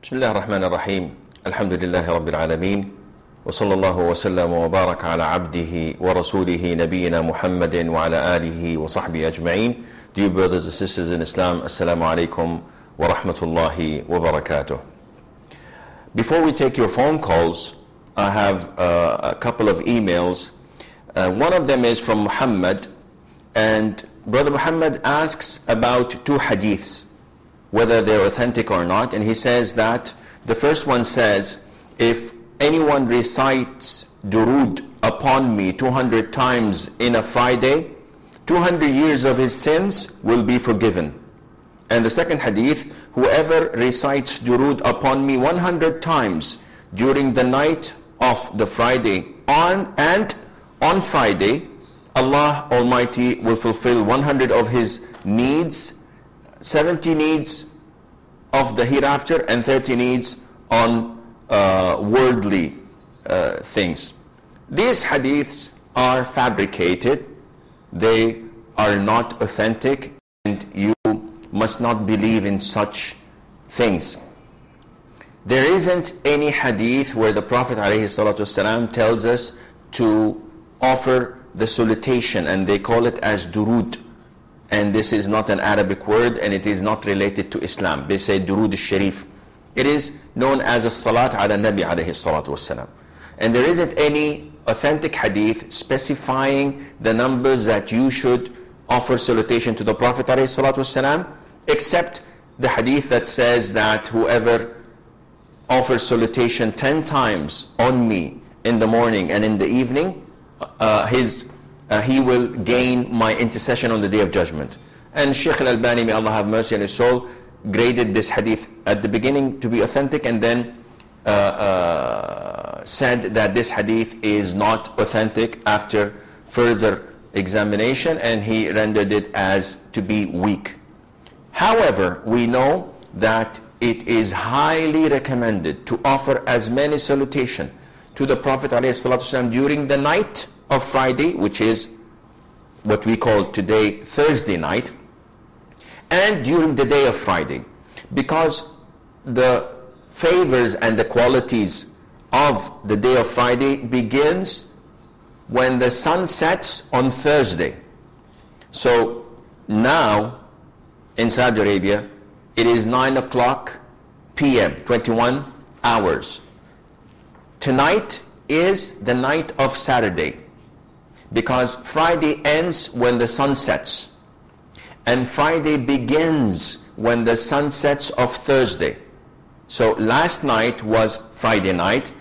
بسم الله الرحمن الرحيم الحمد لله رب العالمين وصلى الله وسلم وبارك على عبده ورسوله نبينا محمد وعلى آله وصحبه أجمعين. Dear brothers and sisters in Islam, Assalamu alaikum wa rahmatullahi wa barakatuh. Before we take your phone calls, I have a couple of emails. One of them is from Muhammad, and Brother Muhammad asks about two hadiths, whether they're authentic or not. And he says that the first one says, if anyone recites durood upon me 200 times in a Friday, 200 years of his sins will be forgiven. And the second hadith, whoever recites durood upon me 100 times during the night of the Friday on Friday, Allah Almighty will fulfill 100 of his needs, 70 needs of the hereafter, and 30 needs on worldly things. These hadiths are fabricated. They are not authentic, and you must not believe in such things. There isn't any hadith where the Prophet ﷺ tells us to offer the salutation, and they call it as durood. And this is not an Arabic word, and it is not related to Islam. They say durood al-sharif. It is known as a salat ala nabi alayhi salatu wasalam. And there isn't any authentic hadith specifying the numbers that you should offer salutation to the Prophet alayhi salatu wasalam, except the hadith that says that whoever offers salutation 10 times on me in the morning and in the evening, he will gain my intercession on the Day of Judgment. And Shaykh al-Albani, may Allah have mercy on his soul, graded this hadith at the beginning to be authentic, and then said that this hadith is not authentic after further examination, and he rendered it as to be weak. However, we know that it is highly recommended to offer as many salutation to the Prophet ﷺ during the night of Friday, which is what we call today Thursday night, and during the day of Friday, because the favors and the qualities of the day of Friday begins when the sun sets on Thursday. So now in Saudi Arabia it is 9 o'clock p.m., 21 hours. Tonight is the night of Saturday, because Friday ends when the sun sets, and Friday begins when the sun sets of Thursday. So last night was Friday night,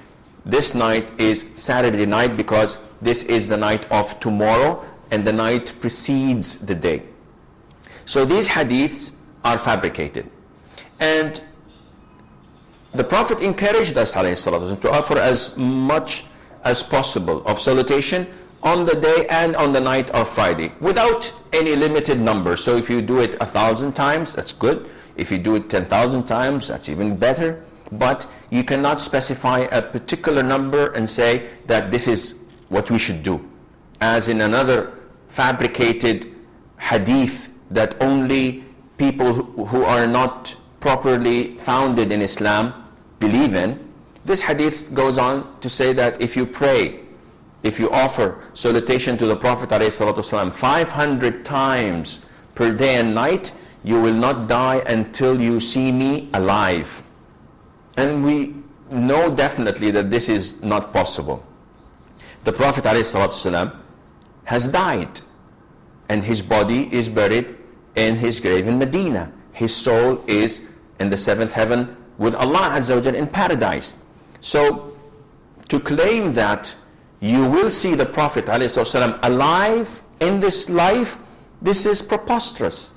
this night is Saturday night, because this is the night of tomorrow, and the night precedes the day. So these hadiths are fabricated, and the Prophet encouraged us ﷺ to offer as much as possible of salutation on the day and on the night of Friday, without any limited number. So if you do it 1,000 times, that's good. If you do it 10,000 times, that's even better. But you cannot specify a particular number and say that this is what we should do, as in another fabricated hadith that only people who are not properly founded in Islam believe in. This hadith goes on to say that if you pray, if you offer salutation to the Prophet ﷺ 500 times per day and night, you will not die until you see me alive. And we know definitely that this is not possible. The Prophet ﷺ has died, and his body is buried in his grave in Medina. His soul is in the seventh heaven with Allah Azza wa Jal in paradise. So to claim that you will see the Prophet ﷺ alive in this life, this is preposterous.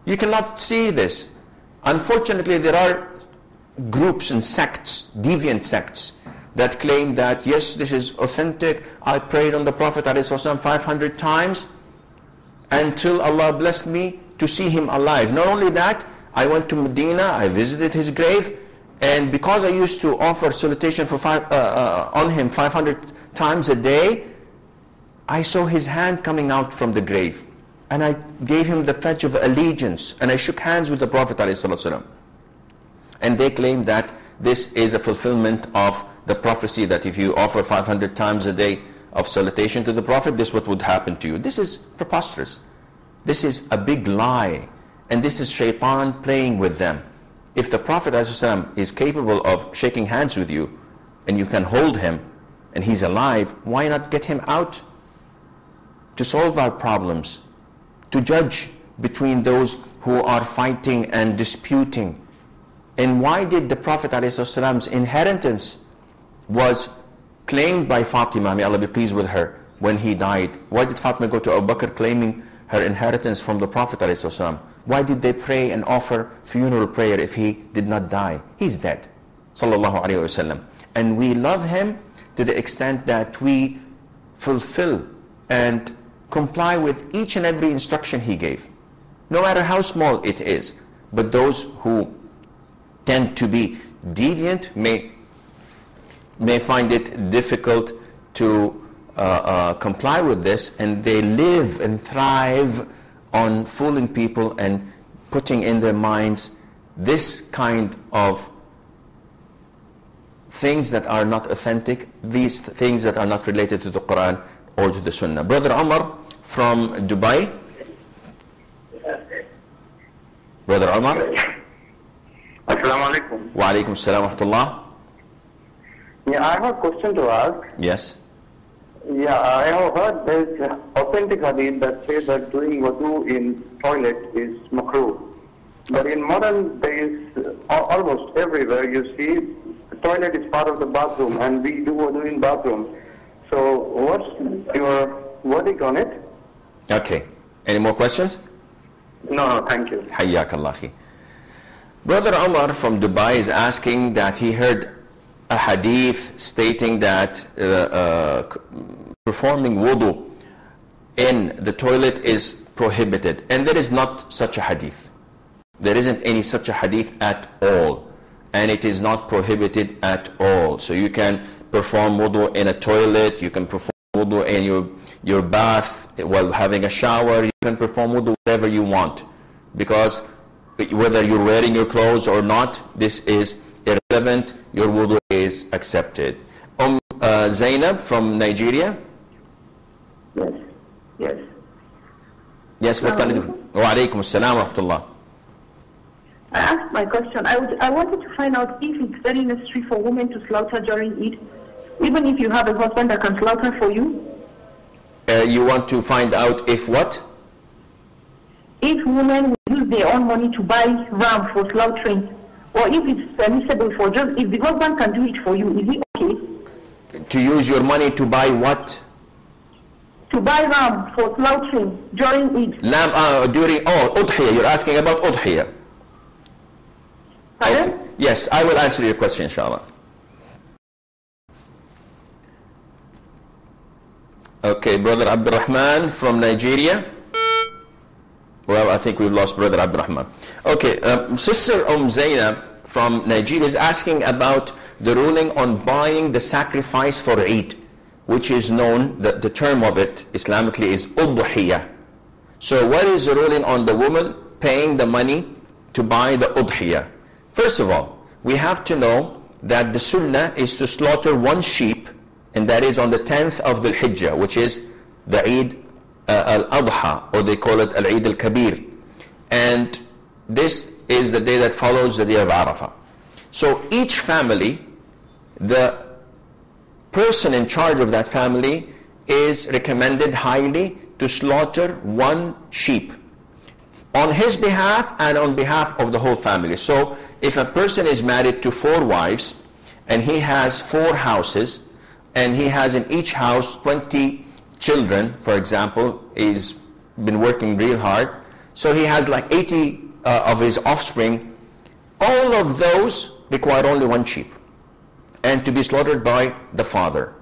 You cannot see this. Unfortunately, there are groups and sects, deviant sects, that claim that yes, this is authentic. I prayed on the Prophet ﷺ 500 times until Allah blessed me to see him alive. Not only that, I went to Medina, I visited his grave, and because I used to offer salutation on him 500 times a day, I saw his hand coming out from the grave, and I gave him the pledge of allegiance, and I shook hands with the Prophet ﷺ. And they claim that this is a fulfillment of the prophecy that if you offer 500 times a day of salutation to the Prophet, this is what would happen to you. This is preposterous. This is a big lie. And this is shaitan playing with them. If the Prophet ﷺ is capable of shaking hands with you, and you can hold him, and he's alive, why not get him out to solve our problems, to judge between those who are fighting and disputing? And why did the Prophet ﷺ's inheritance was claimed by Fatima, may Allah be pleased with her, when he died? Why did Fatima go to Abu Bakr claiming her inheritance from the Prophet ﷺ? Why did they pray and offer funeral prayer if he did not die? He's dead, sallallahu alayhi wasallam. And we love him to the extent that we fulfill and comply with each and every instruction he gave, no matter how small it is. But those who tend to be deviant may find it difficult to comply with this, and they live and thrive on fooling people and putting in their minds this kind of things that are not authentic, these things that are not related to the Quran or to the Sunnah. Brother Omar from Dubai. Brother Omar. Assalamu alaikum. Wa alaikum assalam wa rahmatullah. Yeah, I have a question to ask. Yes. Yeah, I have heard there's authentic hadith that says that doing wudu in toilet is makruh. But in modern days, almost everywhere you see the toilet is part of the bathroom, and we do wudu in bathroom. So what's your verdict on it? Okay. Any more questions? No, thank you. Hayyak Allah. Brother Omar from Dubai is asking that he heard a hadith stating that performing wudu in the toilet is prohibited, and there is not such a hadith. There isn't any such a hadith at all, and it is not prohibited at all. So you can perform wudu in a toilet, you can perform wudu in your bath while having a shower, you can perform wudu wherever you want, because whether you're wearing your clothes or not, this is irrelevant. Your wudu is accepted. Zainab from Nigeria. Yes. Yes, what can I do? Wa alaikum assalam wa rahmatullah. I asked my question. I wanted to find out if it's very necessary for women to slaughter during Eid, even if you have a husband that can slaughter for you. You want to find out if what? If women will use their own money to buy ram for slaughtering, or if it's permissible for just, if the husband can do it for you, is it okay? To use your money to buy what? To buy ram for slaughtering during Eid. Lamb during, udhiyah. You're asking about udhiyah. Pardon? Okay. Yes, I will answer your question, inshallah. Okay, Brother Abdurrahman from Nigeria. Well, I think we've lost Brother Abdurrahman. Okay, Sister Zainab from Nigeria is asking about the ruling on buying the sacrifice for Eid, which is known, the term of it Islamically is udhiyah. So what is the ruling on the woman paying the money to buy the udhiyah? First of all, we have to know that the sunnah is to slaughter one sheep, and that is on the 10th of the Hijjah, which is the Eid al-Adha, or they call it al-Eid al-Kabir. And this is the day that follows the day of Arafah. So each family, the person in charge of that family is recommended highly to slaughter one sheep on his behalf and on behalf of the whole family. So if a person is married to 4 wives and he has 4 houses, and he has in each house 20 children, for example, he's been working real hard, so he has like 80 of his offspring, all of those require only one sheep, and to be slaughtered by the father,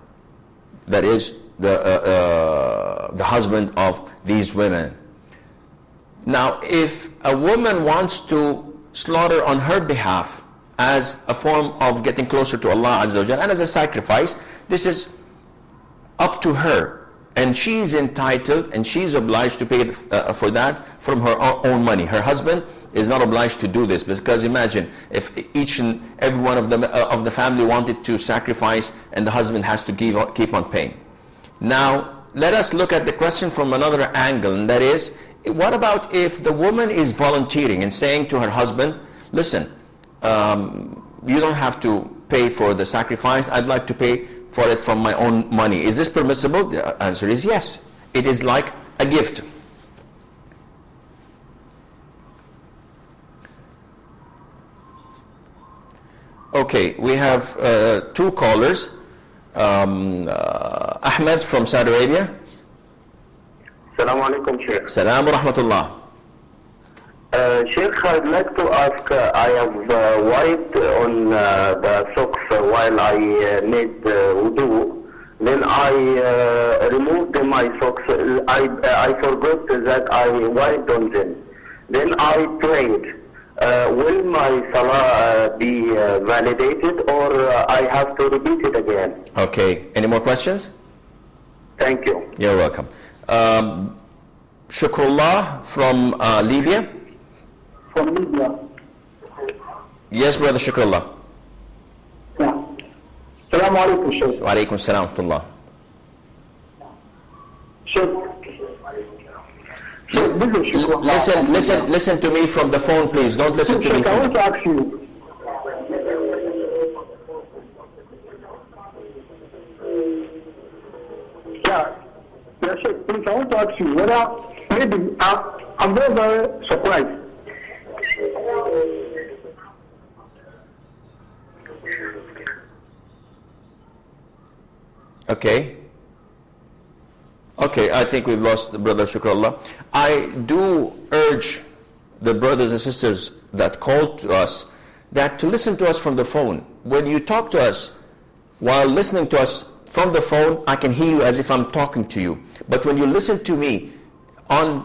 that is the husband of these women. Now, if a woman wants to slaughter on her behalf as a form of getting closer to Allah Azza wa Jalla and as a sacrifice, this is up to her, and she's entitled and she's obliged to pay for that from her own money. Her husband is not obliged to do this, because imagine if each and every one of the family wanted to sacrifice and the husband has to keep on paying. Now let us look at the question from another angle, and that is, what about if the woman is volunteering and saying to her husband, listen, you don't have to pay for the sacrifice, I'd like to pay for it from my own money. Is this permissible? The answer is yes. It is like a gift. Okay, we have two callers. Ahmed from Saudi Arabia. Assalamu alaikum, Sheikh. Salam wa rahmatullah. Sheikh, I'd like to ask, I have wiped on the socks while I made wudu. Then I removed my socks. I forgot that I wiped on them. Then I prayed. Will my salah be validated, or I have to repeat it again? Okay, any more questions? Thank you. You're welcome. Shukrullah from Libya. From Libya. Yes, brother Shukrullah. Yeah. Assalamu alaikum, Sheikh. Wa alaikum salam wa rahmatullah. Sheikh, Listen to me from the phone, please. Don't listen to me Sheikh, I from want to ask you. Yeah, Sheikh, please, I want to ask you whether maybe I'm very, very surprised. Okay, I think we've lost Brother Shukrullah. I do urge the brothers and sisters that call to us that to listen to us from the phone. When you talk to us, while listening to us from the phone, I can hear you as if I'm talking to you. But when you listen to me on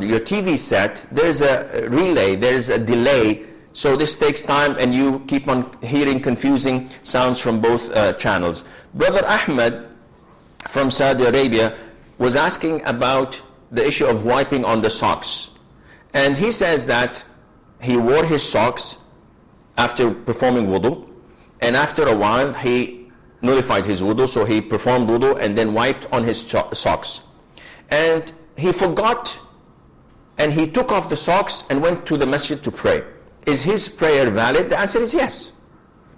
your TV set, there's a relay, there's a delay, so this takes time and you keep on hearing confusing sounds from both channels. Brother Ahmed from Saudi Arabia was asking about the issue of wiping on the socks. And he says that he wore his socks after performing wudu, and after a while he nullified his wudu, so he performed wudu and then wiped on his socks. And he forgot, and he took off the socks and went to the masjid to pray. Is his prayer valid? The answer is yes.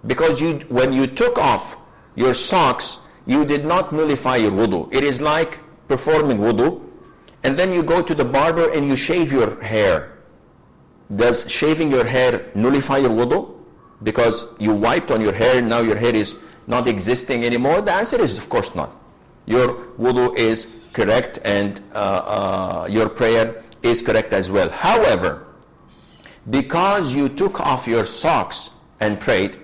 Because when you took off your socks, you did not nullify your wudu. It is like performing wudu, and then you go to the barber and you shave your hair. Does shaving your hair nullify your wudu? Because you wiped on your hair, now your hair is not existing anymore? The answer is of course not. Your wudu is correct, and your prayer is correct as well. However, because you took off your socks and prayed,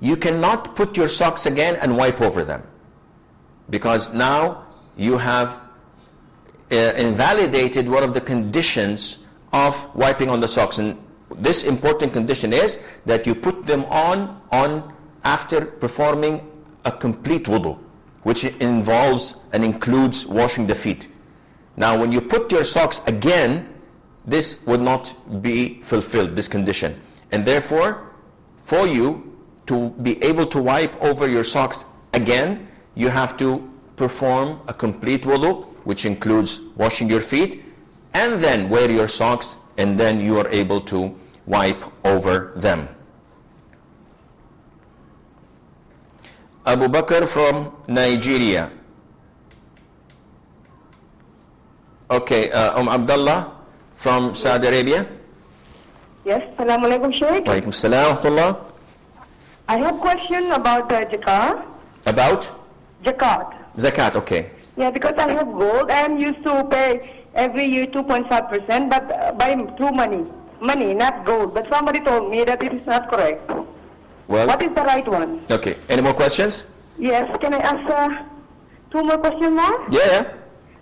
you cannot put your socks again and wipe over them, because now you have invalidated one of the conditions of wiping on the socks. And this important condition is that you put them on after performing a complete wudu, which involves and includes washing the feet. Now when you put your socks again, this would not be fulfilled, this condition. And therefore, for you to be able to wipe over your socks again, you have to perform a complete wudu, which includes washing your feet, and then wear your socks, and then you are able to wipe over them. Abu Bakr from Nigeria. Okay, Abdullah from Saudi Arabia. Yes, Assalamu alaikum, Sheikh. Wa alaikum salam wa rahmatullah. I have a question about zakat. About? Zakat. Zakat, okay. Yeah, because I have gold. I am used to pay every year 2.5%, but by through money, not gold. But somebody told me that it is not correct. Well, what is the right one? Okay, any more questions? Yes, can I ask 2 more questions more? Yeah.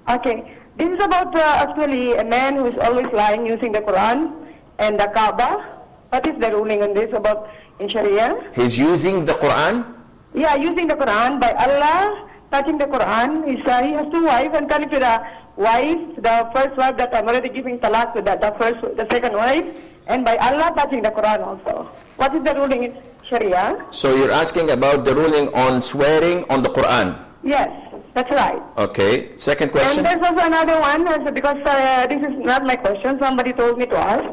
Okay, this is about actually a man who is always lying using the Quran and the Kaaba. What is the ruling on this about in Sharia? He's using the Quran? Yeah, using the Quran by Allah, touching the Quran. He has 2 wives, and telling to the wife, the first wife, that I'm already giving talaq to the second wife, and by Allah touching the Quran also. What is the ruling in Sharia? So you're asking about the ruling on swearing on the Quran? Yes, that's right. Okay. Second question. And there's also another one, because this is not my question, somebody told me to ask.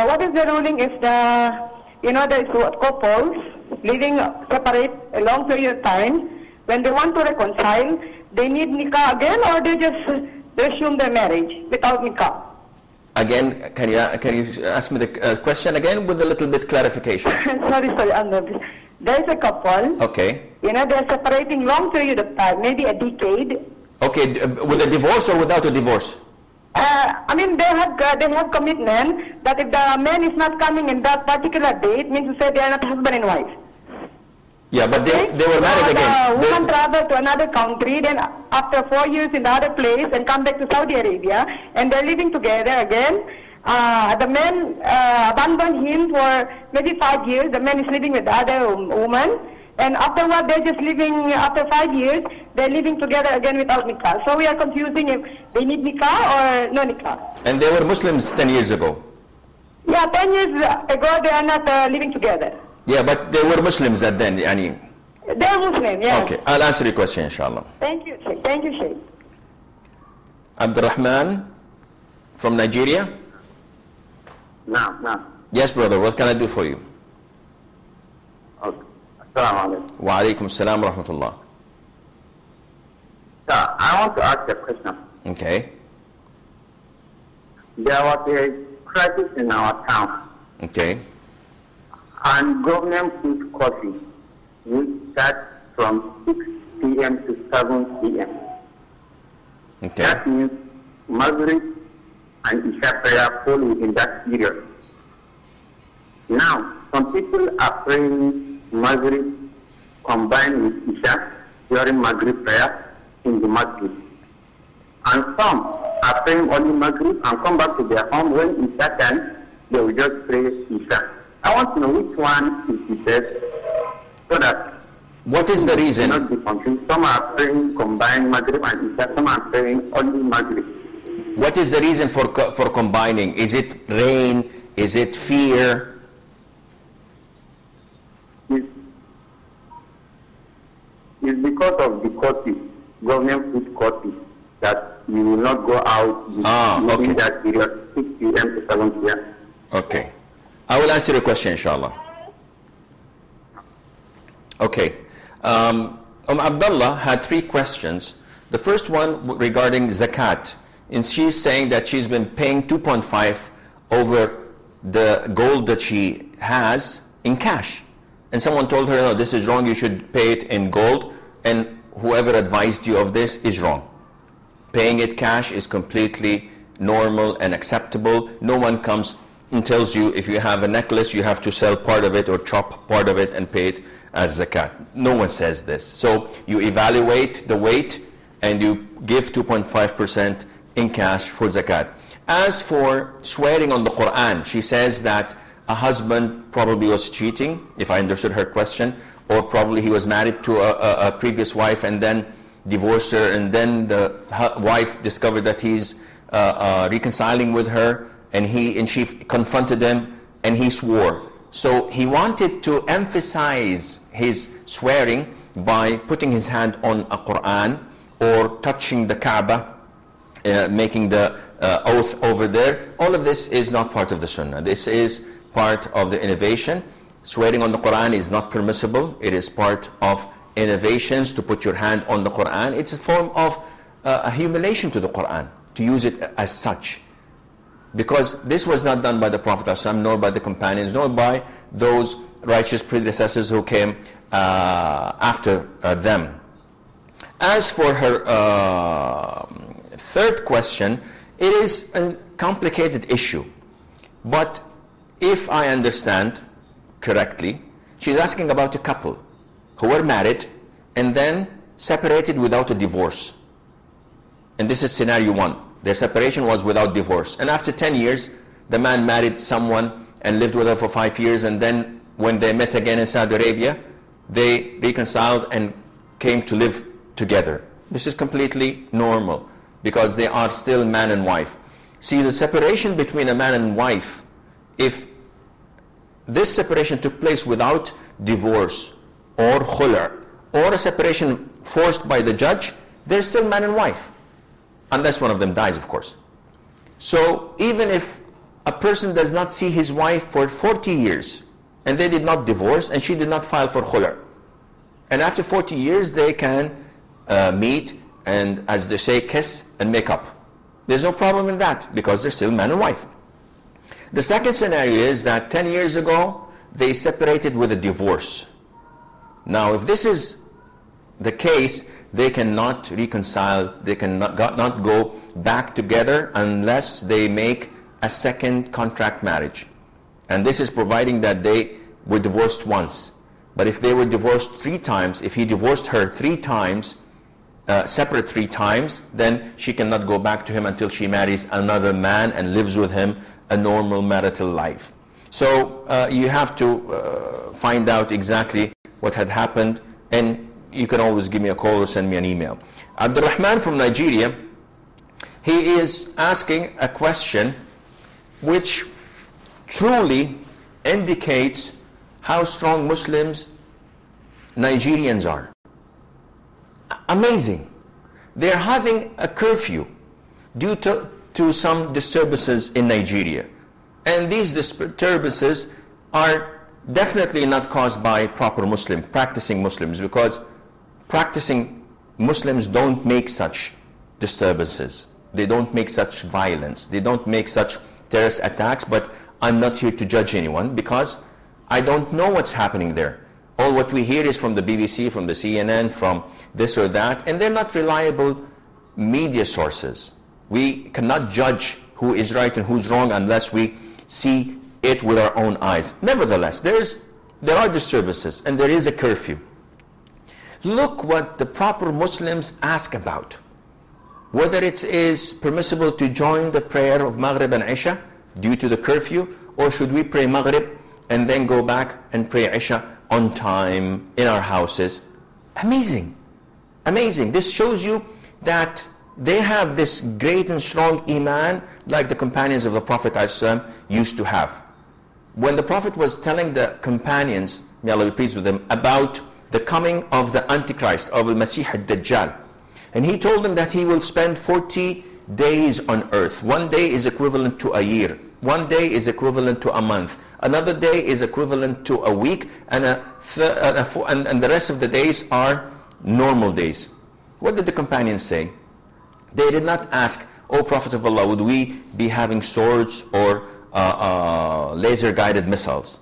What is the ruling if there's couples living separate a long period of time, when they want to reconcile, they need nikah again, or they just resume their marriage without nikah? Again, can you ask me the question again with a little bit clarification? sorry, I'm nervous. There's a couple. Okay. They're separating long period of time, maybe a decade. Okay, with a divorce or without a divorce? They have commitment that if the man is not coming in that particular date, means to say they are not husband and wife. Yeah, but they were married again. The woman traveled to another country, then after 4 years in the other place, and come back to Saudi Arabia, and they're living together again. The man abandoned him for maybe 5 years. The man is living with the other woman, and afterward they're just living. After 5 years, they're living together again without nikah. So we are confusing if they need nikah or no nikah. And they were Muslims 10 years ago. Yeah, 10 years ago they are not living together. Yeah, but they were Muslims at then, yani. They're Muslim, yeah. Okay, I'll answer your question, inshallah. Thank you, Sheikh. Thank you, Sheikh. Abdurrahman from Nigeria. No. Yes, brother. What can I do for you? Okay. Assalamu alaikum. Wa alaikum salam wa rahmatullah. Sir, I want to ask a question. Okay. There was a crisis in our town, Okay. and government put coffee, which starts from 6 p.m. to 7 p.m. Okay. That means Maghrib and Isha prayer fall within that period. Now, some people are praying Maghrib combined with Isha during Maghrib prayer in the masjid. And some are praying only Maghrib and come back to their home when Isha time, they will just pray Isha. I want to know which one is the best, so that What is the reason? not be confused. Some are praying combined Maghrib and Isha, some are praying only Maghrib. What is the reason for combining? Is it rain? Is it fear? It's because of the courses, government put courses, that you will not go out within that period, 6 p.m. to 7 p.m. Okay. I will answer your question, inshallah. Okay. Abdullah had 3 questions. The first one regarding zakat. And she's saying that she's been paying 2.5 over the gold that she has in cash. And someone told her, no, this is wrong, you should pay it in gold. And whoever advised you of this is wrong. Paying it cash is completely normal and acceptable. No one comes and tells you if you have a necklace, you have to sell part of it or chop part of it and pay it as zakat. No one says this. So you evaluate the weight and you give 2.5% in cash for zakat. As for swearing on the Quran, she says that a husband probably was cheating, if I understood her question, or probably he was married to a previous wife and then divorced her, and then the wife discovered that he's reconciling with her, and she confronted him and he swore. So he wanted to emphasize his swearing by putting his hand on a Quran or touching the Kaaba, making the oath over there. All of this is not part of the Sunnah. This is part of the innovation. Swearing on the Quran is not permissible. It is part of innovations to put your hand on the Quran. It's a form of a humiliation to the Quran, to use it as such. Because this was not done by the Prophet ﷺ, nor by the companions, nor by those righteous predecessors who came after them. As for her third question, it is a complicated issue. But if I understand correctly, she's asking about a couple who were married and then separated without a divorce. And this is scenario 1. Their separation was without divorce. And after 10 years, the man married someone and lived with her for 5 years, and then when they met again in Saudi Arabia, they reconciled and came to live together. This is completely normal because they are still man and wife. See, the separation between a man and wife if this separation took place without divorce or khula, or a separation forced by the judge, they're still man and wife, unless one of them dies, of course. So even if a person does not see his wife for 40 years, and they did not divorce, and she did not file for khula, and after 40 years they can meet and, as they say, kiss and make up. There's no problem in that, because they're still man and wife. The second scenario is that 10 years ago they separated with a divorce. Now if this is the case, they cannot reconcile, they cannot not go back together unless they make a second contract marriage. And this is providing that they were divorced once. But if they were divorced 3 times, if he divorced her 3 times, separate 3 times, then she cannot go back to him until she marries another man and lives with him a normal marital life. So you have to find out exactly what had happened, and you can always give me a call or send me an email. Abdul Rahman from Nigeria, he is asking a question which truly indicates how strong Muslims Nigerians are. Amazing. They're having a curfew due to some disturbances in Nigeria. And these disturbances are definitely not caused by proper Muslims, practicing Muslims, because practicing Muslims don't make such disturbances. They don't make such violence. They don't make such terrorist attacks. But I'm not here to judge anyone, because I don't know what's happening there. All what we hear is from the BBC, from the CNN, from this or that, and they're not reliable media sources. We cannot judge who is right and who's wrong unless we see it with our own eyes. Nevertheless, there are disturbances and there is a curfew. Look what the proper Muslims ask about. Whether it is permissible to join the prayer of Maghrib and Isha due to the curfew, or should we pray Maghrib and then go back and pray Isha on time in our houses. Amazing. Amazing. This shows you that they have this great and strong iman like the companions of the Prophet ﷺ used to have. When the Prophet was telling the companions, may Allah be pleased with them, about the coming of the Antichrist, of al-Masih al-Dajjal, and he told them that he will spend 40 days on earth. One day is equivalent to a year. One day is equivalent to a month. Another day is equivalent to a week, and the rest of the days are normal days. What did the companions say? They did not ask, "O Prophet of Allah, would we be having swords or laser-guided missiles?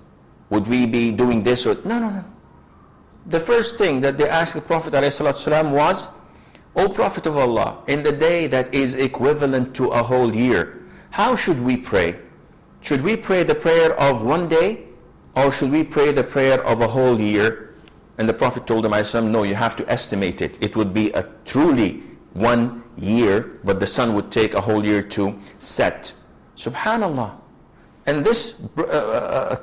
Would we be doing this or..." No. The first thing that they asked the Prophet ﷺ was, "O Prophet of Allah, in the day that is equivalent to a whole year, how should we pray? Should we pray the prayer of one day, or should we pray the prayer of a whole year?" And the Prophet told them, "No, you have to estimate it. It would be a truly 1 year, but the sun would take a whole year to set." Subhanallah. And this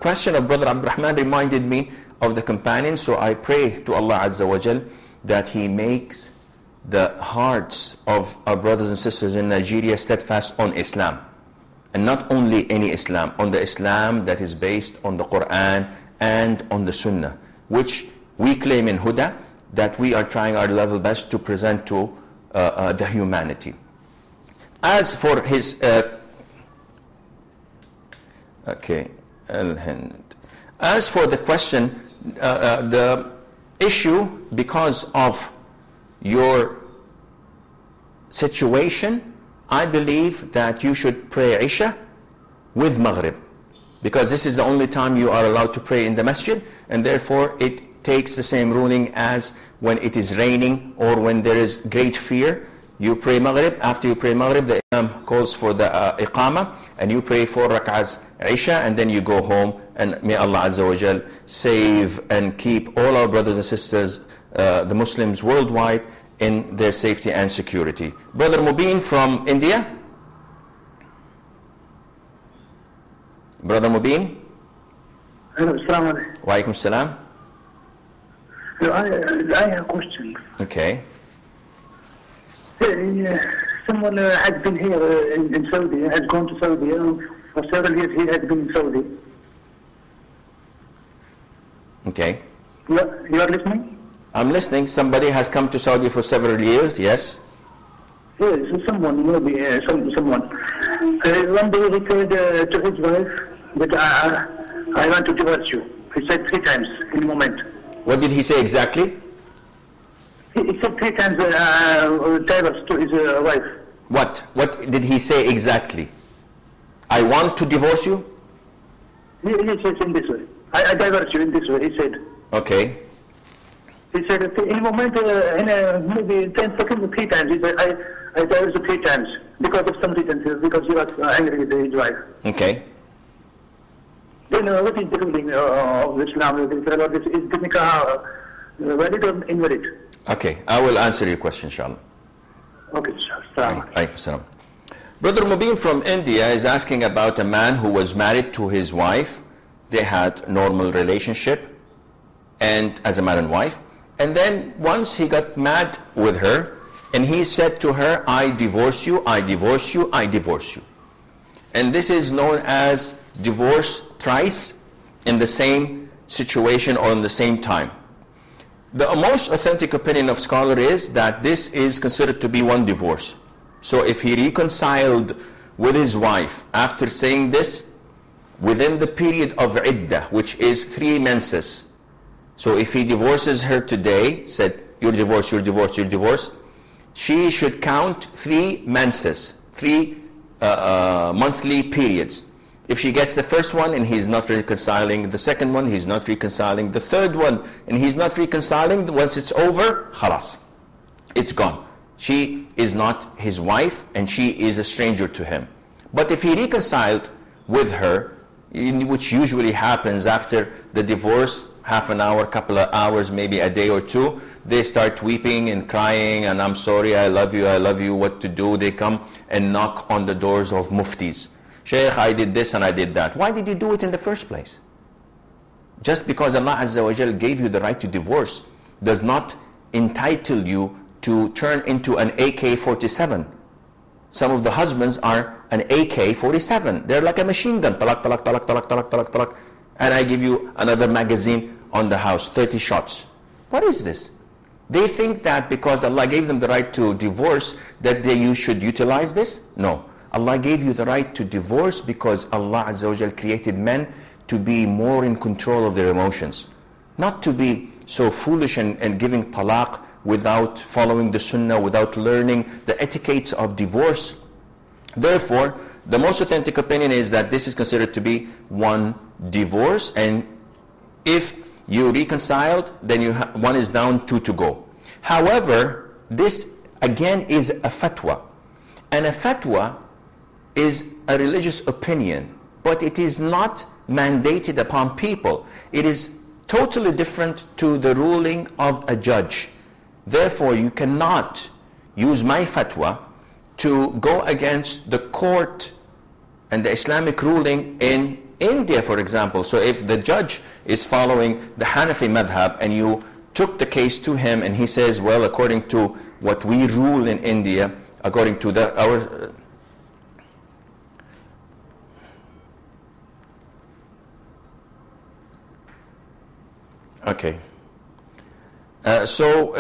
question of Brother Abdul Rahman reminded me of the companions. So I pray to Allah Azza wa Jal that He makes the hearts of our brothers and sisters in Nigeria steadfast on Islam. And not only any Islam, on the Islam that is based on the Quran and on the Sunnah, which we claim in Huda that we are trying our level best to present to the humanity. As for his as for the question, the issue, because of your situation, I believe that you should pray Isha with Maghrib, because this is the only time you are allowed to pray in the masjid, and therefore it takes the same ruling as when it is raining or when there is great fear. You pray Maghrib. After you pray Maghrib, the Imam calls for the Iqamah, and you pray 4 rak'ahs Isha, and then you go home. And may Allah Azza wa Jal save and keep all our brothers and sisters, the Muslims worldwide, in their safety and security. Brother Mubin from India. Brother Mubin. Assalamu alaikum. Wa alaikum salam. I have a question. Okay. Someone has been here in Saudi, has gone to Saudi For several years he has been in Saudi. Okay. You are listening? I'm listening. Somebody has come to Saudi for several years, yes? Yes, someone, maybe someone. One day he said to his wife that I want to divorce you. He said 3 times in a moment. What did he say exactly? He said 3 times divorce to his wife. What did he say exactly? I want to divorce you? He says in this way. I divorce you in this way, he said. Okay. He said in a moment, in maybe 10 seconds, 3 times. He said, I divorce you 3 times because of some reason, because he was angry with his wife. Okay. Then what is the ruling of Islam? Is the nikah valid or invalid? Okay, I will answer your question, inshallah. Okay, sure. Brother Mubin from India is asking about a man who was married to his wife. They had normal relationship and as a man and wife. And then once he got mad with her and he said to her, I divorce you, I divorce you, I divorce you. And this is known as divorce thrice in the same situation or in the same time. The most authentic opinion of scholar is that this is considered to be one divorce. So if he reconciled with his wife after saying this within the period of iddah, which is 3 menses. So if he divorces her today, said you're divorced, you're divorced, you're divorced, she should count 3 menses, 3 monthly periods. If she gets the first one and he's not reconciling, the second one he's not reconciling, the third one and he's not reconciling, once it's over, khalas, it's gone. She is not his wife and she is a stranger to him. But if he reconciled with her, which usually happens after the divorce, half an hour, couple of hours, maybe a day or 2, they start weeping and crying and I'm sorry, I love you, what to do? They come and knock on the doors of muftis. Shaykh, I did this and I did that. Why did you do it in the first place? Just because Allah Azza wa Jal gave you the right to divorce does not entitle you to turn into an AK-47. Some of the husbands are an AK-47. They're like a machine gun. Talak, talak, talak, talak, talak, talak, talak. And I give you another magazine on the house, 30 shots. What is this? They think that because Allah gave them the right to divorce, that you should utilize this? No. Allah gave you the right to divorce because Allah Azza wa Jal created men to be more in control of their emotions. Not to be so foolish and giving talaq without following the sunnah, without learning the etiquettes of divorce. Therefore, the most authentic opinion is that this is considered to be one divorce, and if you reconciled, then one is down, 2 to go. However, this again is a fatwa, and a fatwa is a religious opinion, but it is not mandated upon people. It is totally different to the ruling of a judge. Therefore, you cannot use my fatwa to go against the court and the Islamic ruling in India, for example. So if the judge is following the Hanafi madhab and you took the case to him and he says, well, according to what we rule in India, according to our okay. So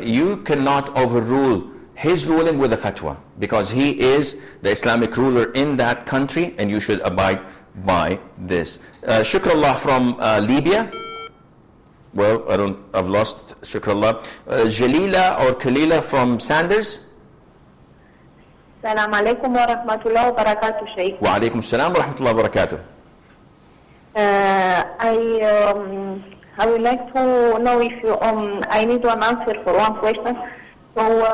you cannot overrule his ruling with a fatwa because he is the Islamic ruler in that country and you should abide by this. Shukrullah from Libya. Well, I've lost Shukrullah. Jalila or Kalila from Sanders. Assalamu alaikum wa rahmatullahi wa barakatuh, Shaykh. Wa alaikum salam wa rahmatullahi wa barakatuh. I would like to know if you, I need one answer for one question. So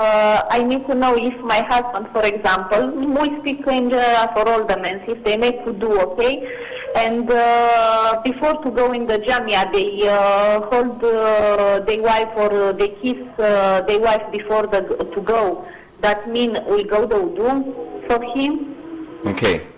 I need to know if my husband, for example, we speak in general for all the men, if they make wudu, okay? And before to go in the jamia, they hold their wife or they kiss their wife before to go. That means we go the wudu for him. Okay.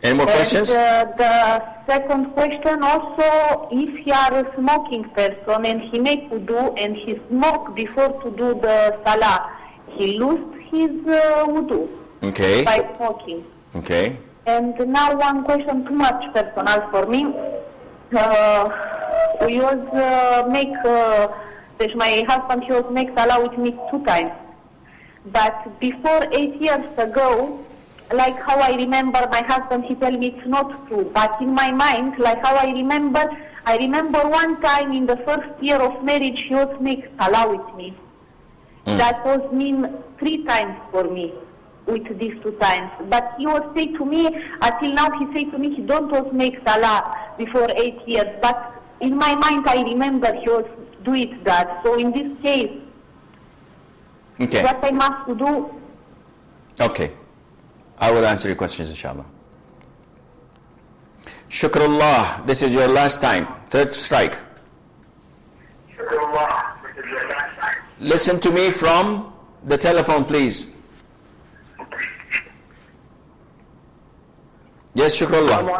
Any more questions? The second question also, if you are a smoking person and he make wudu and he smoke before to do the salah, he lose his wudu by smoking. Okay. And now one question too much personal for me. We was my husband, he was make salah with me 2 times. But before 8 years ago, like how I remember my husband, he told me it's not true. But in my mind, like how I remember one time in the first year of marriage, he was make salah with me. That was mean 3 times for me with these 2 times. But he was say to me, until now he say to me, he don't was make salah before 8 years. But in my mind, I remember he was do it that. So in this case, okay, what I must do? Okay, I will answer your questions, inshallah. Shukrullah, this is your last time. 3rd strike. Listen to me from the telephone, please. Yes, Shukrullah. Wa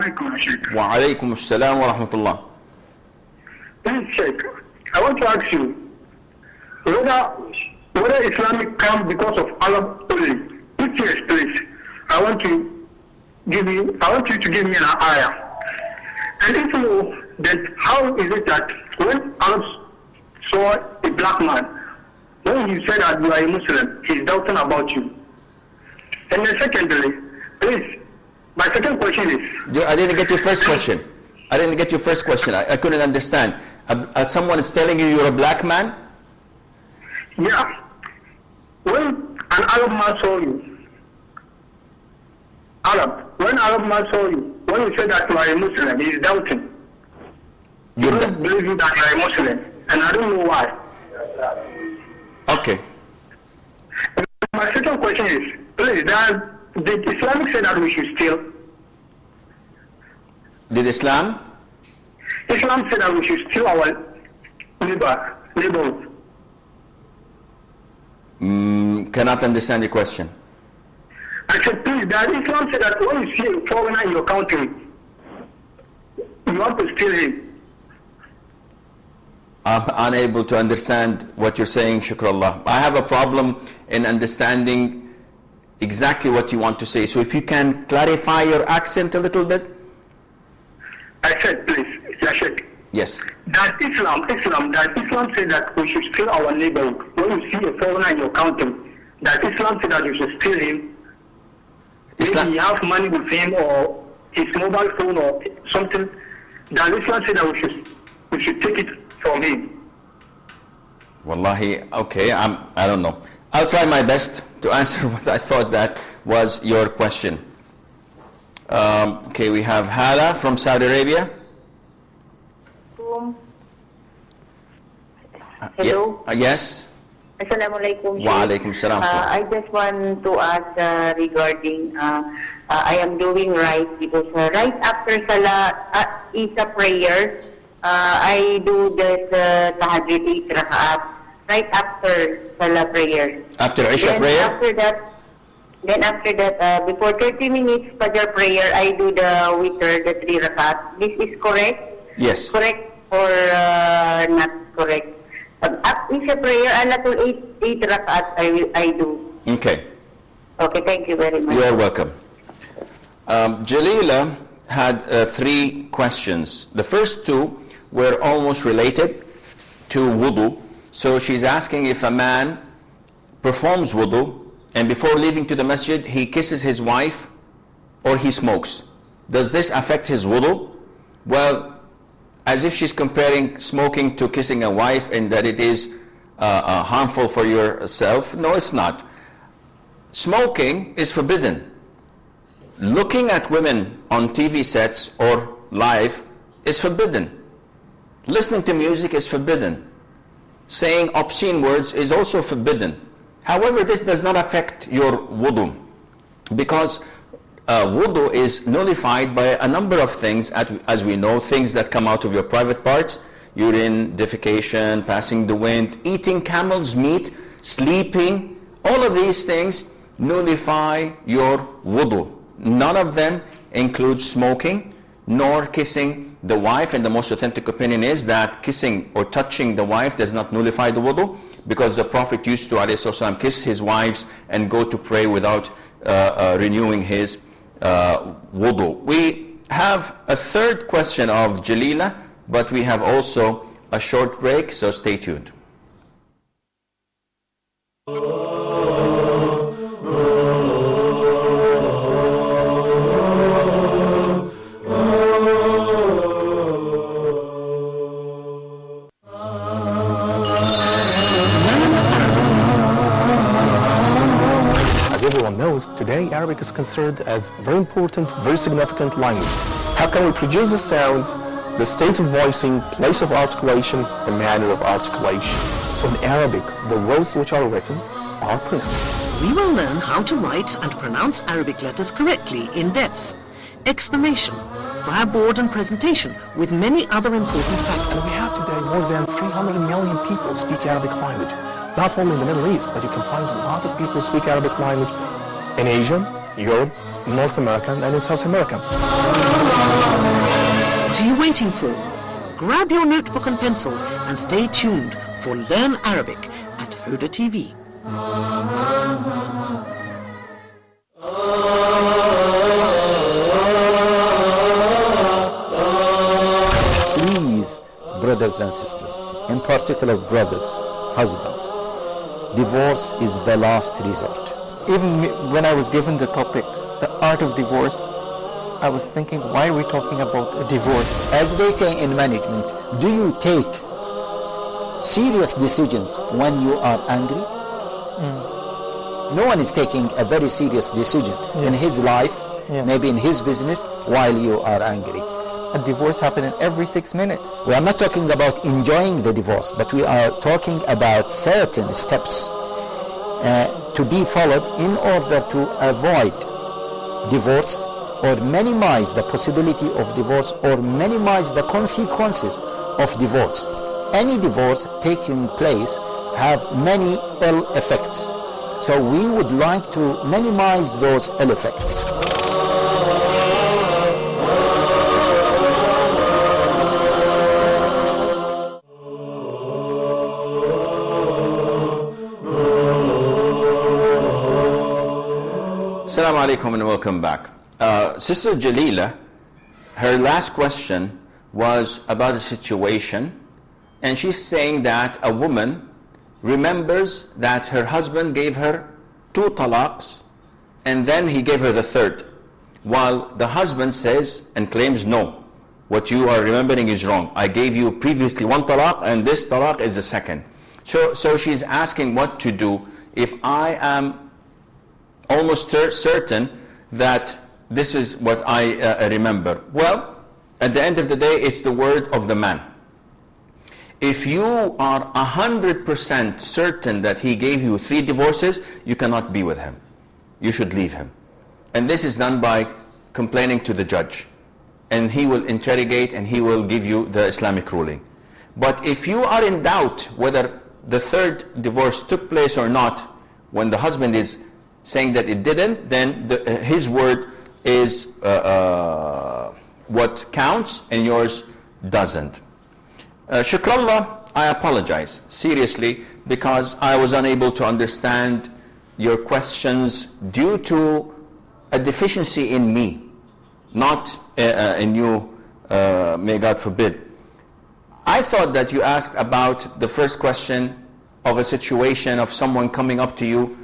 alaikum assalam wa rahmatullah. Please, Sheikh, I want to ask you whether Islamic come because of Allah only. Which yes, please. I want you to give me an ayah. And if you know, then how is it that when Allah saw a black man, when he said that you are a Muslim, he's doubting about you? And then secondly, please, my second question is... I didn't get your first question. I couldn't understand. Someone is telling you you're a black man? Yeah. When an Arab man saw you, when Arab man saw you, when you said that you are a Muslim, he is doubting. He doesn't believe you that you are a Muslim, and I don't know why. Okay. My second question is, please, did Islam say that we should steal? Did Islam? Islam said that we should steal our neighborhood. Cannot understand the question. I said, please, that Islam said that when you see a foreigner in your country, you want to steal him. I'm unable to understand what you're saying, Shukrullah. I have a problem in understanding exactly what you want to say. So if you can clarify your accent a little bit. I said, please, Sheikh. Yes. That Islam said that we should steal our neighborhood. When you see a foreigner in your country, that Islam said that you should steal him. Maybe you have money with him or his mobile phone or something. That Islam said that we should take it from him. Wallahi, okay, I don't know. I'll try my best to answer what I thought that was your question. Okay, we have Hala from Saudi Arabia. Hello. Yes. Assalamualaikum. Wa alaikum salam. I just want to ask regarding I am doing right because right after Salah is a prayer. I do this tahajjud 8 rakaat right after Salah prayer. After Isha prayer? After that, before 30 minutes Fajr prayer, I do the witr, the 3 rakaat. This is correct? Yes. Correct or not correct? Isha prayer, Alatul 8 rakaat I do. Okay. Okay, thank you very much. You're welcome. Jalila had 3 questions. The first 2 were almost related to wudu. So she's asking if a man performs wudu and before leaving to the masjid he kisses his wife or he smokes. Does this affect his wudu? Well, as if she's comparing smoking to kissing a wife and that it is harmful for yourself. No, it's not. Smoking is forbidden. Looking at women on TV sets or live is forbidden. Listening to music is forbidden. Saying obscene words is also forbidden. However, this does not affect your wudu, because wudu is nullified by a number of things, as we know, things that come out of your private parts, urine, defecation, passing the wind, eating camel's meat, sleeping, all of these things nullify your wudu. None of them include smoking nor kissing the wife, and the most authentic opinion is that kissing or touching the wife does not nullify the wudu, because the Prophet used to ﷺ kiss his wives and go to pray without renewing his wudu. We have a third question of Jalila, but we have also a short break, so stay tuned. As everyone knows, today Arabic is considered as very important, very significant language. How can we produce the sound, the state of voicing, place of articulation, the manner of articulation? So in Arabic, the words which are written are pronounced. We will learn how to write and pronounce Arabic letters correctly in depth. Explanation via board and presentation with many other important factors. We have today more than 300 million people speak Arabic language. Not only in the Middle East, but you can find a lot of people speak Arabic language in Asia, Europe, North America, and in South America. What are you waiting for? Grab your notebook and pencil and stay tuned for Learn Arabic at Huda TV. Please, brothers and sisters, in particular brothers, husbands, divorce is the last resort. Even when I was given the topic, the art of divorce, I was thinking, why are we talking about a divorce? As they say in management, do you take serious decisions when you are angry? No one is taking a very serious decision in his life, maybe in his business, while you are angry. A divorce happening every 6 minutes. We are not talking about enjoying the divorce, but we are talking about certain steps to be followed in order to avoid divorce or minimize the possibility of divorce or minimize the consequences of divorce. Any divorce taking place have many ill effects. So we would like to minimize those ill effects. Assalamu alaikum and welcome back. Sister Jalila, her last question was about a situation, and she's saying that a woman remembers that her husband gave her 2 talaqs and then he gave her the 3rd, while the husband says and claims, no, what you are remembering is wrong. I gave you previously 1 talaq and this talaq is the 2nd. So she's asking what to do if I am almost certain that this is what I remember. Well, at the end of the day, it's the word of the man. If you are 100% certain that he gave you 3 divorces, you cannot be with him. You should leave him. And this is done by complaining to the judge. And he will interrogate and he will give you the Islamic ruling. But if you are in doubt whether the 3rd divorce took place or not, when the husband is saying that it didn't, then his word is what counts and yours doesn't. Shukrallah, I apologize seriously because I was unable to understand your questions due to a deficiency in me, not in you, may God forbid. I thought that you asked about the first question of a situation of someone coming up to you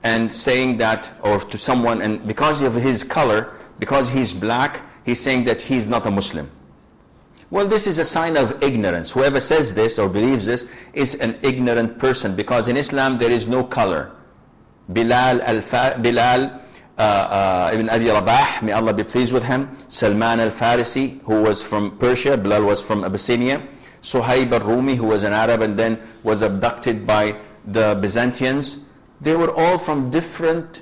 and saying that, or to someone, and because of his color, because he's black, he's saying that he's not a Muslim. Well, this is a sign of ignorance. Whoever says this or believes this is an ignorant person, because in Islam there is no color. Bilal ibn Abi Rabah, may Allah be pleased with him, Salman al-Farisi, who was from Persia, Bilal was from Abyssinia, Suhaib al-Rumi, who was an Arab and then was abducted by the Byzantines. They were all from different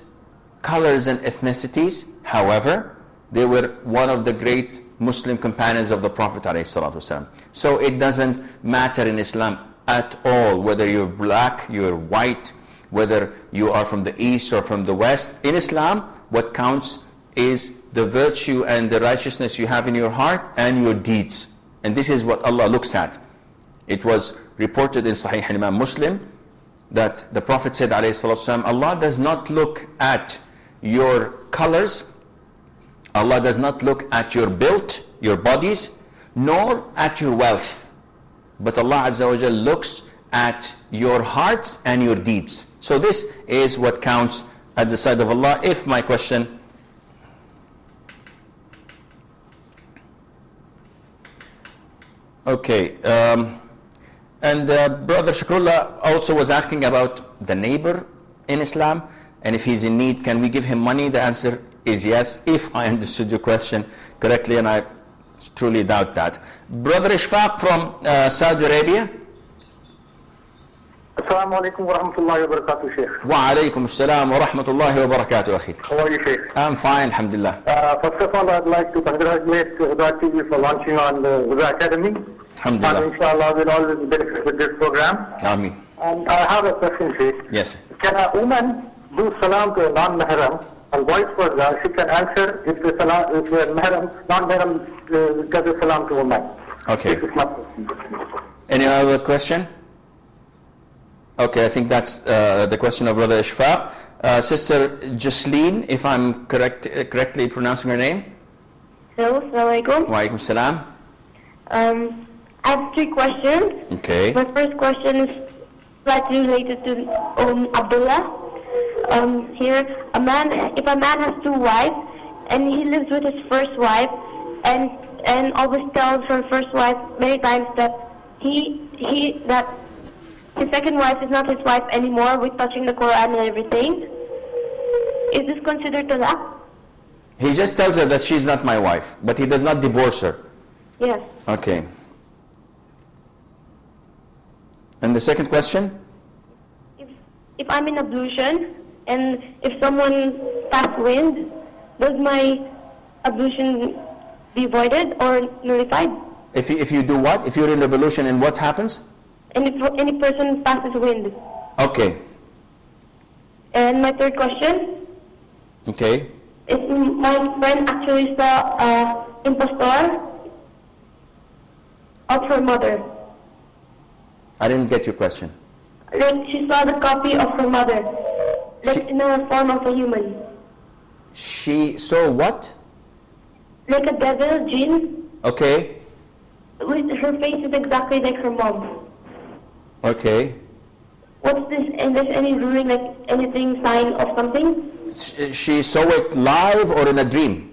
colors and ethnicities. However, they were one of the great Muslim companions of the Prophet ﷺ. So it doesn't matter in Islam at all whether you're black, you're white, whether you are from the east or from the west. In Islam, what counts is the virtue and the righteousness you have in your heart and your deeds. And this is what Allah looks at. It was reported in Sahih Imam Muslim that the Prophet said, ﷺ, Allah does not look at your colors, Allah does not look at your build, your bodies, nor at your wealth. But Allah Azza wa Jal looks at your hearts and your deeds. So this is what counts at the side of Allah. If my question... Okay. And Brother Shakrullah also was asking about the neighbor in Islam, and if he's in need, can we give him money? The answer is yes, if I understood your question correctly, and I truly doubt that. Brother Ishfaq from Saudi Arabia. Assalamu alaikum wa rahmatullahi wa barakatuh, Sheikh. Wa alaikum assalam wa rahmatullahi wa barakatuh, akhi. How are you, Sheikh? I'm fine, alhamdulillah. First of all, I'd like to congratulate Huda TV for launching on the Huda Academy. Alhamdulillah. And inshallah, we'll always benefit with this program. Ameen. And I have a question, Sheikh. Yes. Can a woman do salam to a non-mahram, and vice versa? She can answer if the non-mahram does a salam to a man. Okay. This is my question. Any other question? Okay, I think that's the question of Brother Ishfaq. Sister Jasleen, if I'm correctly pronouncing her name. Hello, assalamu alaikum. Wa alaikum salam. I have 3 questions. Okay. My first question is slightly related to Abdullah. Here, if a man has 2 wives and he lives with his first wife and always tells her first wife many times that that his second wife is not his wife anymore, with touching the Quran and everything, is this considered talaq? He just tells her that she's not my wife, but he does not divorce her. Yes. Okay. And the second question? If I'm in ablution and if someone passed wind, does my ablution be voided or nullified? If you do what? If you're in ablution and what happens? And if any person passes wind. Okay. And my third question? Okay. Is my friend actually saw impostor of her mother. I didn't get your question. Like she saw the copy of her mother, like in the form of a human. She saw what? Like a devil, jinn. Okay. With her face is exactly like her mom. Okay. What's this? And there's any ruling, like anything, sign of something? She saw it live or in a dream?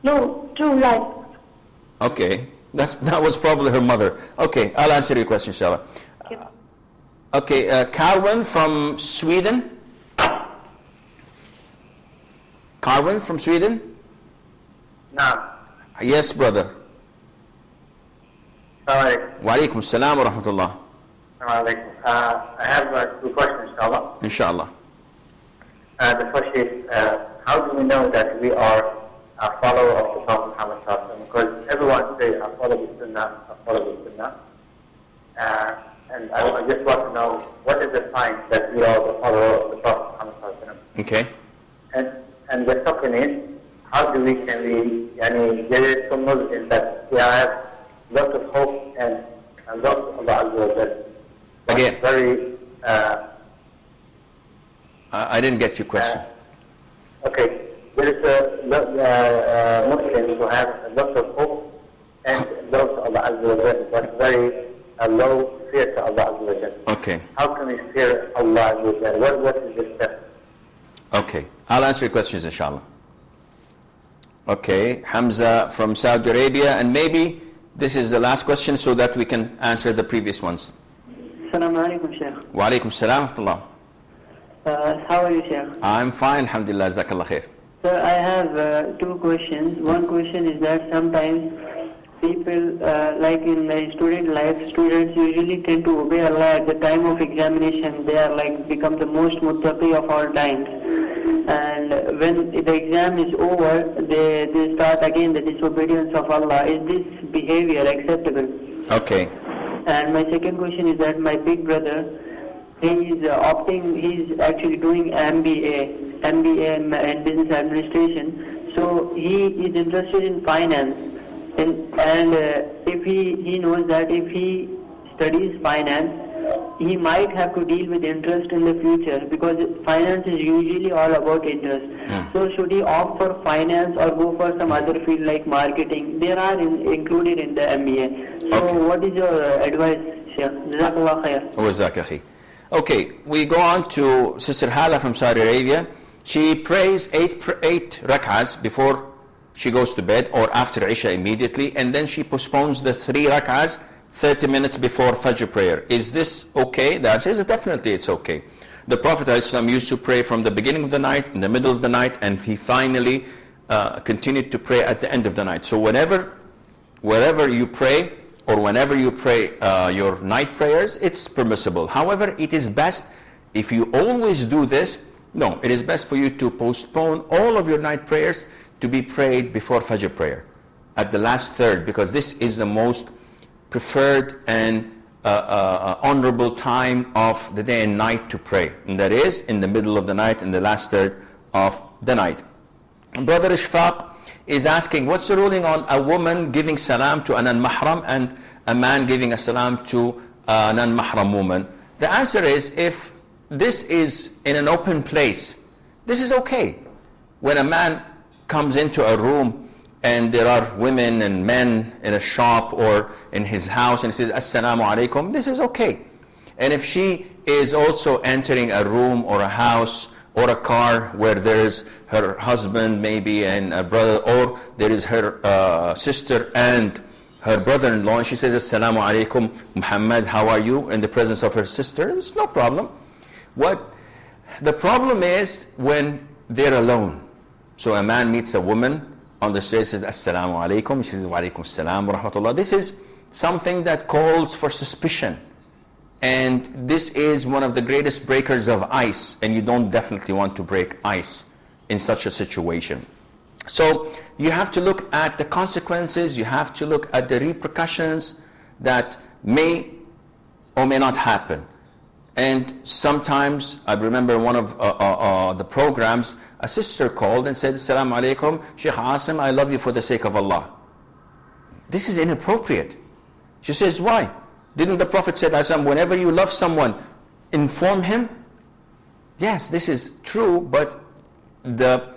No, true life. Okay. That was probably her mother. Okay, I'll answer your question, inshallah. Okay, Carwin from Sweden. Carwin from Sweden? No. Yes, brother. Sorry. Wa alaikum assalam wa rahmatullah. I have 2 questions, inshallah. Inshallah. The first is, how do we know that we are a follower of the Prophet Muhammad sallallahu alaihi wasallam? Because everyone says, I follow the Sunnah, I follow the Sunnah. And I just want to know, what is the sign that we are the follower of the Prophet Muhammad sallallahu alaihi wasallam? Okay. And the second is, how can we, there is some Muslims that they have lots of hope and lots of Allah Azza wa Jal. Again. Very, I didn't get your question. Okay. There is Muslims who have lots of hope and lots of Allah Azza wa Jal, but very low fear to Allah Azza wa Jal. Okay. How can we fear Allah Azza wa Jal? What is the step? Okay. I'll answer your questions, inshallah. Okay. Hamza from Saudi Arabia, and maybe this is the last question so that we can answer the previous ones. Assalamu alaikum, Sheikh. Wa alaikum assalam wa rahmatullah. How are you, Sheikh? I'm fine, alhamdulillah, jazakallah khair. Sir, I have 2 questions. One question is that sometimes people, like in the student life, students usually tend to obey Allah at the time of examination. They are like become the most muttaqi of all times. And when the exam is over, they start again the disobedience of Allah. Is this behavior acceptable? Okay. And my second question is that my big brother, he's actually doing MBA in business administration. So he is interested in finance, and if he knows that if he studies finance, he might have to deal with interest in the future, because finance is usually all about interest. So should he opt for finance or go for some other field like marketing? They are included in the MBA. So what is your advice, Sheikh? Jazakallah khair. Wazak akhi. Okay, we go on to Sister Hala from Saudi Arabia. She prays eight rak'ahs before she goes to bed or after Isha immediately, and then she postpones the 3 rak'ahs 30 minutes before Fajr prayer. Is this okay? The answer is definitely it's okay. The Prophet ﷺ used to pray from the beginning of the night, in the middle of the night, and he finally continued to pray at the end of the night. So wherever you pray, or whenever you pray your night prayers, it's permissible. However, it is best, if you always do this, no, it is best for you to postpone all of your night prayers to be prayed before Fajr prayer, at the last third, because this is the most preferred and honorable time of the day and night to pray. And that is in the middle of the night, in the last third of the night. Brother Ishfaq is asking, what's the ruling on a woman giving salam to an non-mahram and a man giving a salam to a non-mahram woman? The answer is, if this is in an open place, this is okay. When a man comes into a room and there are women and men in a shop or in his house and he says, Assalamu alaikum, this is okay. And if she is also entering a room or a house or a car where there's her husband maybe and a brother, or there is her sister and her brother-in-law, and she says, Assalamu alaikum, Muhammad, how are you? In the presence of her sister, it's no problem. What the problem is when they're alone. So a man meets a woman on the street, says, Assalamu alaikum, she says, Wa alaikum assalam wa rahmatullah. This is something that calls for suspicion. And this is one of the greatest breakers of ice, and you don't definitely want to break ice in such a situation. So you have to look at the consequences, you have to look at the repercussions that may or may not happen. And sometimes, I remember one of the programs, a sister called and said, Assalamu alaikum, Sheikh Asim, I love you for the sake of Allah. This is inappropriate. She says, why? Didn't the Prophet say, whenever you love someone, inform him? Yes, this is true, but the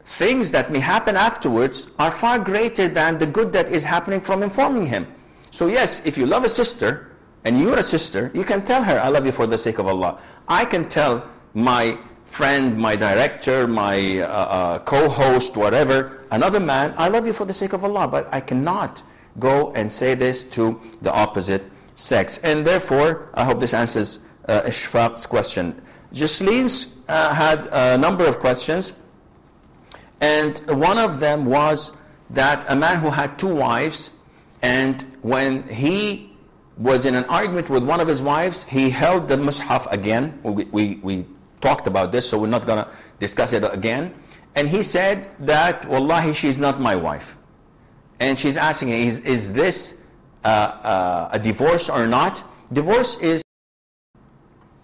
things that may happen afterwards are far greater than the good that is happening from informing him. So yes, if you love a sister, and you're a sister, you can tell her, I love you for the sake of Allah. I can tell my friend, my director, my co-host, whatever, another man, I love you for the sake of Allah, but I cannot go and say this to the opposite sex. And therefore, I hope this answers Ishfaq's question. Jaslene's had a number of questions, and one of them was that a man who had 2 wives, and when he was in an argument with one of his wives, he held the mushaf again. We talked about this, so we're not going to discuss it again. And he said that, Wallahi, she's not my wife. And she's asking, is this a divorce or not? Divorce is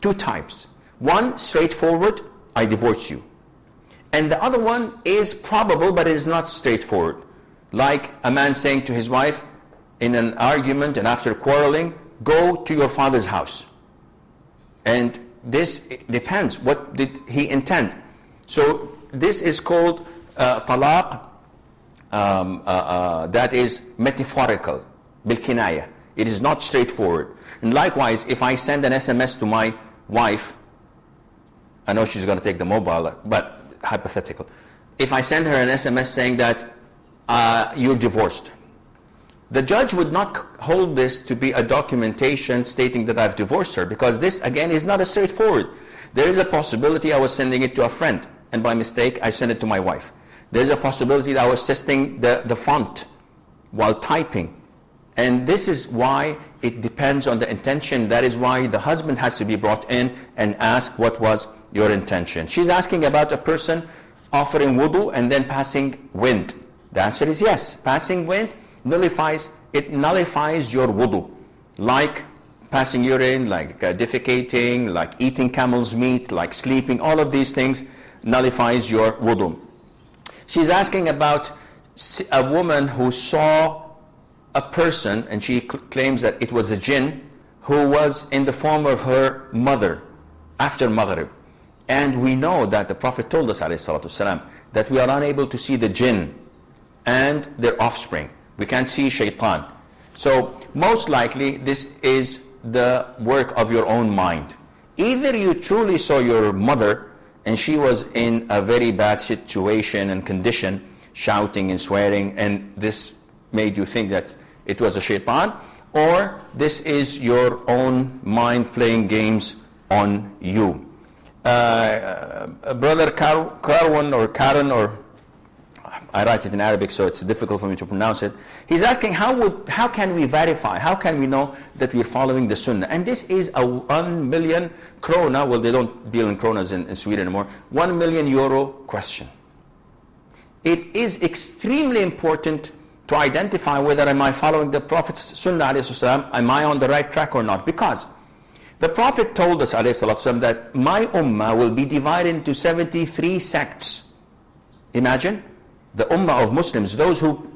2 types. One, straightforward, I divorce you. And the other one is probable, but it is not straightforward. Like a man saying to his wife, in an argument and after quarreling, go to your father's house. And this depends, what did he intend? So this is called talaq, that is metaphorical, bil-kinaya. It is not straightforward. And likewise, if I send an SMS to my wife, I know she's going to take the mobile, but hypothetical. If I send her an SMS saying that you're divorced, the judge would not hold this to be a documentation stating that I've divorced her, because this, again, is not as straightforward. There is a possibility I was sending it to a friend, and by mistake, I sent it to my wife. There is a possibility that I was testing the font while typing. And this is why it depends on the intention. That is why the husband has to be brought in and ask, what was your intention? She's asking about a person offering wudu and then passing wind. The answer is yes. Passing wind nullifies your wudu, like passing urine, like defecating, like eating camel's meat, like sleeping. All of these things nullifies your wudu. She's asking about a woman who saw a person, and she claims that it was a jinn who was in the form of her mother after Maghrib. And we know that the Prophet told us ﷺ, that we are unable to see the jinn and their offspring. We can't see shaitan. So most likely this is the work of your own mind. Either you truly saw your mother and she was in a very bad situation and condition, shouting and swearing, and this made you think that it was a shaitan, or this is your own mind playing games on you. Brother Karwan or Karen, or I write it in Arabic so it's difficult for me to pronounce it. He's asking how can we verify, how can we know that we're following the Sunnah? And this is a 1 million krona, well they don't deal in kronas in Sweden anymore, 1 million euro question. It is extremely important to identify whether am I following the Prophet's Sunnah, am I on the right track or not, because the Prophet told us that my ummah will be divided into 73 sects. Imagine the ummah of Muslims, those who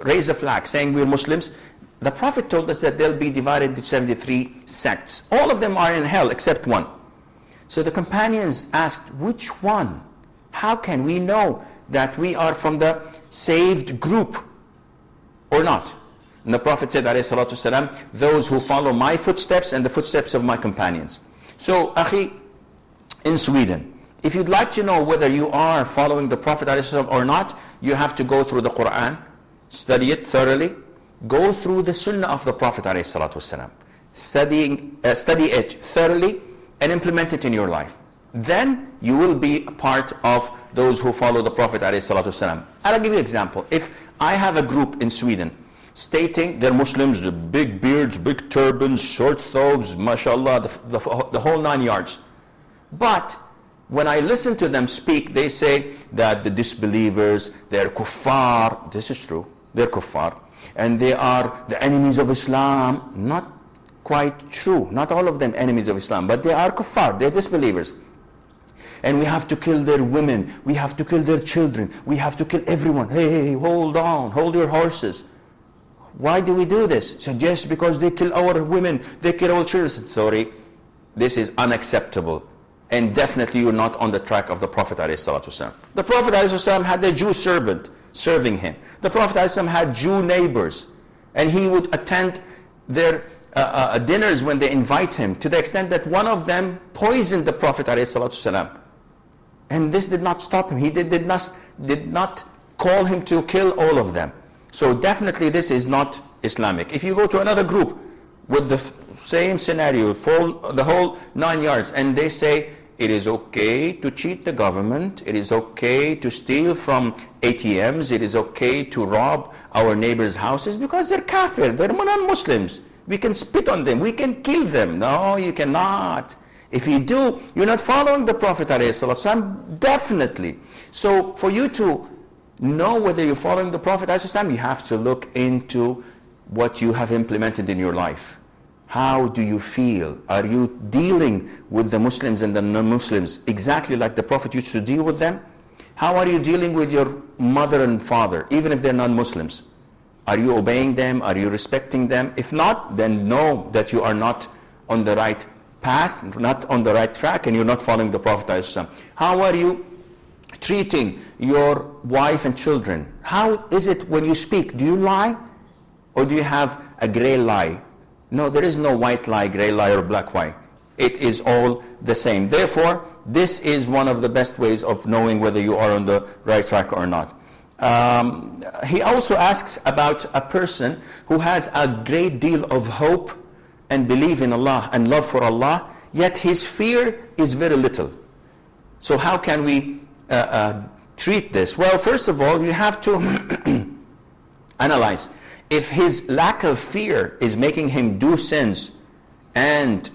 raise a flag saying we're Muslims. The Prophet told us that they'll be divided into 73 sects. All of them are in hell except one. So the companions asked, which one? How can we know that we are from the saved group or not? And the Prophet said, ﷺ, those who follow my footsteps and the footsteps of my companions. So, Akhi, in Sweden, if you'd like to know whether you are following the Prophet ﷺ or not, you have to go through the Quran, study it thoroughly, go through the Sunnah of the Prophet ﷺ, study it thoroughly and implement it in your life. Then you will be a part of those who follow the Prophet ﷺ. I'll give you an example. If I have a group in Sweden stating they're Muslims, the big beards, big turbans, short thobes, mashallah, the whole 9 yards. But when I listen to them speak, they say that the disbelievers, they're kuffar. This is true, they're kuffar. And they are the enemies of Islam. Not quite true, not all of them enemies of Islam, but they are kuffar, they're disbelievers. And we have to kill their women, we have to kill their children, we have to kill everyone. Hey, hold on, hold your horses. Why do we do this? So just because they kill our women, they kill our children. Sorry, this is unacceptable. And definitely you're not on the track of the Prophet ﷺ. The Prophet ﷺ had a Jew servant serving him. The Prophet ﷺ had Jew neighbors. And he would attend their dinners when they invite him, to the extent that one of them poisoned the Prophet ﷺ. And this did not stop him. He did not call him to kill all of them. So definitely this is not Islamic. If you go to another group with the same scenario, the whole 9 yards, and they say it is okay to cheat the government, it is okay to steal from ATMs, it is okay to rob our neighbors' houses because they're kafir, they're non-Muslims. We can spit on them, we can kill them. No, you cannot. If you do, you're not following the Prophet ﷺ, definitely. So for you to know whether you're following the Prophet ﷺ, you have to look into what you have implemented in your life. How do you feel? Are you dealing with the Muslims and the non-Muslims exactly like the Prophet used to deal with them? How are you dealing with your mother and father, even if they're non-Muslims? Are you obeying them? Are you respecting them? If not, then know that you are not on the right path, not on the right track, and you're not following the Prophet ﷺ. How are you treating your wife and children? How is it when you speak? Do you lie? Or do you have a gray lie? No, there is no white lie, gray lie, or black lie. It is all the same. Therefore, this is one of the best ways of knowing whether you are on the right track or not. He also asks about a person who has a great deal of hope and belief in Allah and love for Allah, yet his fear is very little. So how can we treat this? Well, first of all, you have to analyze. If his lack of fear is making him do sins and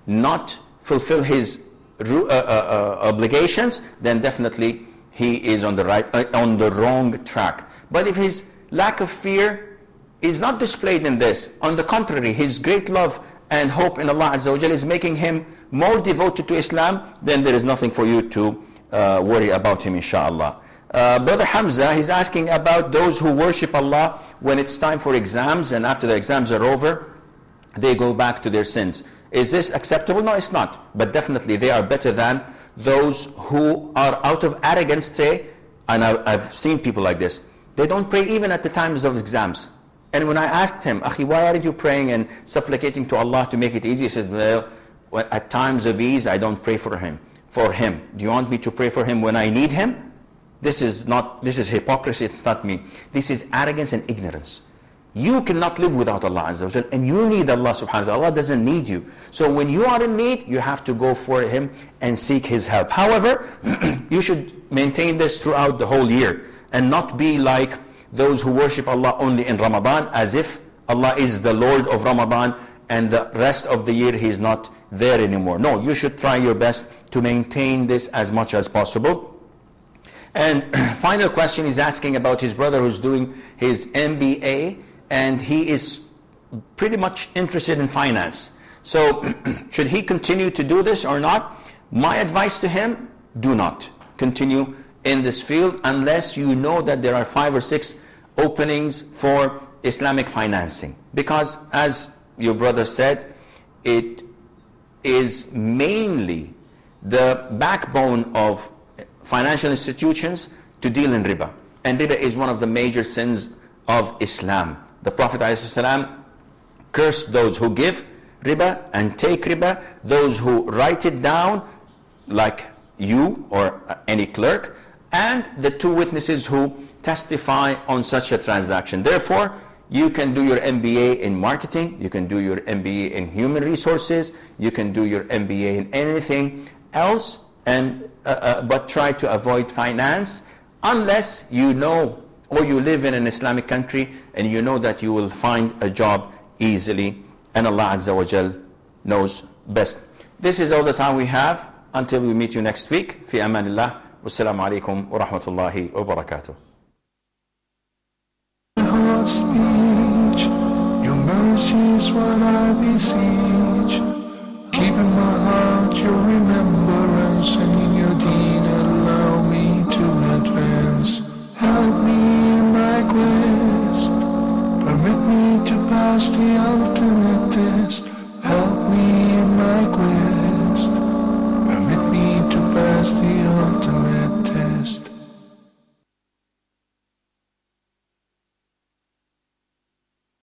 not fulfill his obligations, then definitely he is on the wrong track. But if his lack of fear is not displayed in this, on the contrary, his great love and hope in Allah Azza wa Jalla is making him more devoted to Islam, then there is nothing for you to worry about him, inshallah. Brother Hamza, he's asking about those who worship Allah when it's time for exams and after the exams are over. they go back to their sins. Is this acceptable? No, it's not. But definitely they are better than those who are out of arrogance today. And I've seen people like this. They don't pray even at the times of exams. And when I asked him, Akhi, why aren't you praying and supplicating to Allah to make it easy? He said, well, at times of ease, I don't pray for him. Do you want me to pray for him when I need him? This is hypocrisy, it's not me. This is arrogance and ignorance. You cannot live without Allah Azza wa Jal, and you need Allah subhanahu wa ta'ala. Allah doesn't need you. So when you are in need, you have to go for Him and seek His help. However, you should maintain this throughout the whole year and not be like those who worship Allah only in Ramadan, as if Allah is the Lord of Ramadan and the rest of the year He is not there anymore. No, you should try your best to maintain this as much as possible. And final question is asking about his brother who's doing his MBA, and he is pretty much interested in finance. So should he continue to do this or not? My advice to him, do not continue in this field unless you know that there are 5 or 6 openings for Islamic financing. Because as your brother said, it is mainly the backbone of financial institutions to deal in riba. And riba is one of the major sins of Islam. The Prophet ﷺ cursed those who give riba and take riba, those who write it down, like you or any clerk, and the 2 witnesses who testify on such a transaction. Therefore, you can do your MBA in marketing, you can do your MBA in human resources, you can do your MBA in anything else, and but try to avoid finance unless you know or you live in an Islamic country and you know that you will find a job easily, and Allah Azza wa Jal knows best. This is all the time we have until we meet you next week. Fi amanillah. Wassalamu alaikum wa rahmatullahi wa barakatuh. Your mercy is what I beseech. Keep in my heart your remembrance, and in your deen allow me to advance. Help me in my quest, permit me to pass the ultimate